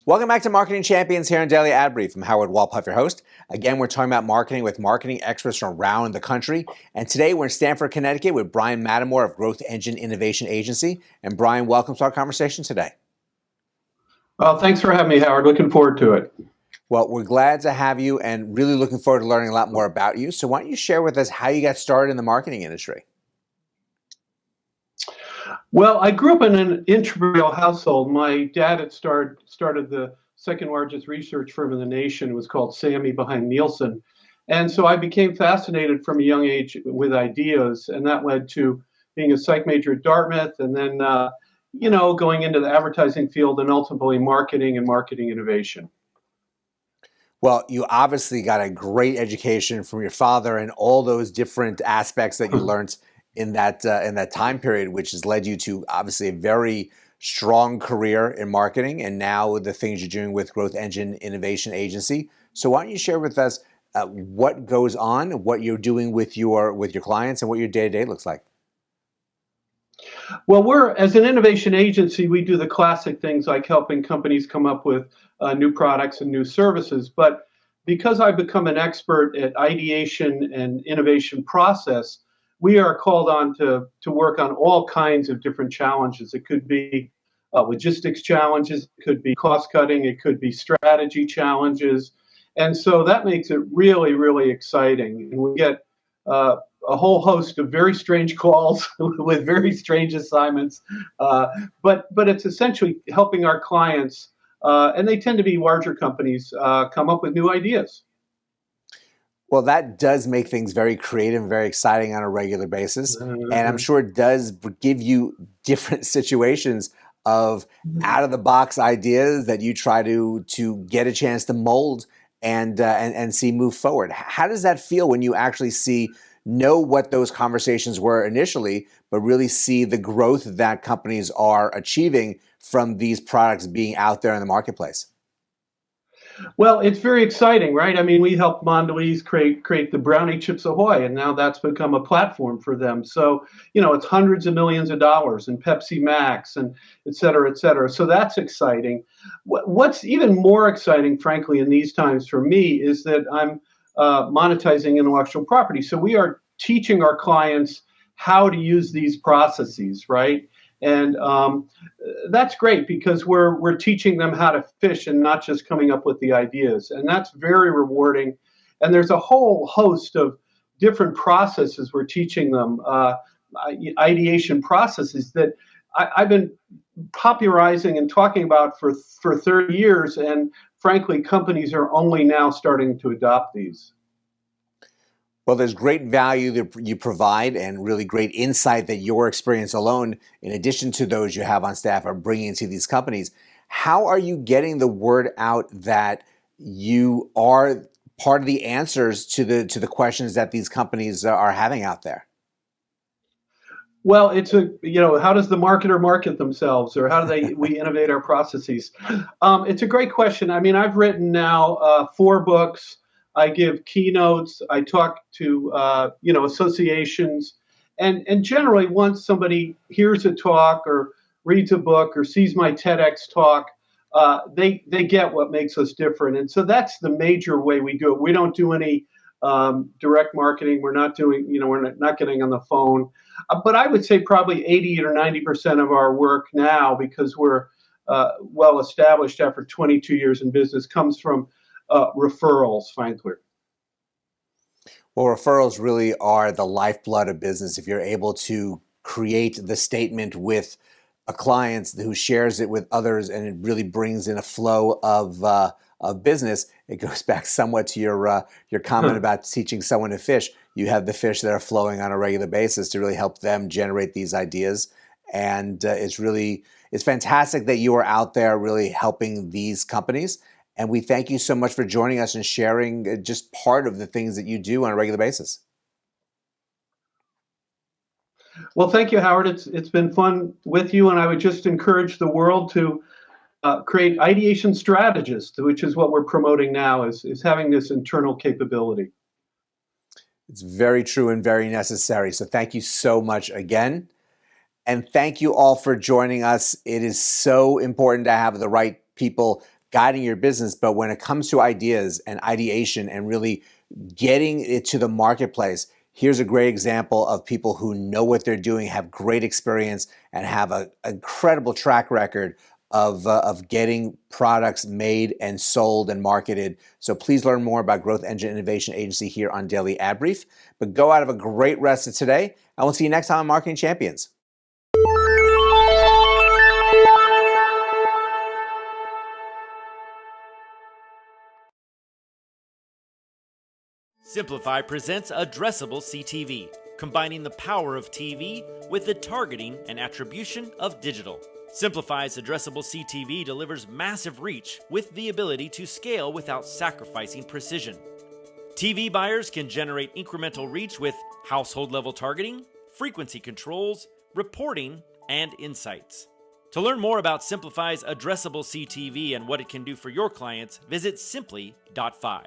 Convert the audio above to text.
Welcome back to Marketing Champions here on Daily Ad Brief. I'm Howard Walpuff, your host. Again, we're talking about marketing with marketing experts from around the country. And today we're in Stamford, Connecticut with Bryan Mattimore of Growth Engine Innovation Agency. And Bryan, welcome to our conversation today. Well, thanks for having me, Howard. Looking forward to it. Well, we're glad to have you and really looking forward to learning a lot more about you. So why don't you share with us how you got started in the marketing industry? Well, I grew up in an entrepreneurial household. My dad had started the second largest research firm in the nation. It was called Sammy behind Nielsen. And so I became fascinated from a young age with ideas, and that led to being a psych major at Dartmouth and then, going into the advertising field and ultimately marketing and marketing innovation. Well, you obviously got a great education from your father and all those different aspects that you learned in that time period, which has led you to obviously a very strong career in marketing, and now the things you're doing with Growth Engine Innovation Agency. So why don't you share with us what goes on, what you're doing with your clients, and what your day-to-day looks like? Well, as an innovation agency, we do the classic things like helping companies come up with new products and new services. But because I've become an expert at ideation and innovation process, we are called on to work on all kinds of different challenges. It could be logistics challenges, it could be cost cutting, it could be strategy challenges. And so that makes it really, really exciting. And we get a whole host of very strange calls with very strange assignments. But it's essentially helping our clients, and they tend to be larger companies, come up with new ideas. Well, that does make things very creative and very exciting on a regular basis. And I'm sure it does give you different situations of out-of-the-box ideas that you try to get a chance to mold and see move forward. How does that feel when you actually know what those conversations were initially, but really see the growth that companies are achieving from these products being out there in the marketplace? Well, it's very exciting, right? I mean, we helped Mondelez create the Brownie Chips Ahoy, and now that's become a platform for them. So, it's hundreds of millions of dollars, and Pepsi Max, and et cetera, et cetera. So that's exciting. What's even more exciting, frankly, in these times for me is that I'm monetizing intellectual property. So we are teaching our clients how to use these processes, right? And that's great because we're teaching them how to fish and not just coming up with the ideas. And that's very rewarding. And there's a whole host of different processes we're teaching them, ideation processes that I've been popularizing and talking about for 30 years. And frankly, companies are only now starting to adopt these. Well, there's great value that you provide and really great insight that your experience alone, in addition to those you have on staff, are bringing to these companies. How are you getting the word out that you are part of the answers to the questions that these companies are having out there? Well, how does the marketer market themselves, or how do we innovate our processes? It's a great question. I mean, I've written now 4 books. I give keynotes. I talk to associations, and generally, once somebody hears a talk or reads a book or sees my TEDx talk, they get what makes us different. And so that's the major way we do it. We don't do any direct marketing. We're not doing, we're not getting on the phone. But I would say probably 80 or 90% of our work now, because we're well established after 22 years in business, comes from referrals, frankly. Well, referrals really are the lifeblood of business. If you're able to create the statement with a client who shares it with others, and it really brings in a flow of business, it goes back somewhat to your comment about teaching someone to fish. You have the fish that are flowing on a regular basis to really help them generate these ideas, and it's fantastic that you are out there really helping these companies. And we thank you so much for joining us and sharing just part of the things that you do on a regular basis. Well, thank you, Howard. It's been fun with you, and I would just encourage the world to create ideation strategists, which is what we're promoting now, is having this internal capability. It's very true and very necessary. So thank you so much again. And thank you all for joining us. It is so important to have the right people guiding your business. But when it comes to ideas and ideation and really getting it to the marketplace, here's a great example of people who know what they're doing, have great experience, and have an incredible track record of getting products made and sold and marketed. So please learn more about Growth Engine Innovation Agency here on Daily Ad Brief. But go out, have a great rest of today, and we'll see you next time on Marketing Champions. Simplify presents Addressable CTV, combining the power of TV with the targeting and attribution of digital. Simplify's Addressable CTV delivers massive reach with the ability to scale without sacrificing precision. TV buyers can generate incremental reach with household-level targeting, frequency controls, reporting, and insights. To learn more about Simplify's Addressable CTV and what it can do for your clients, visit simply.fi.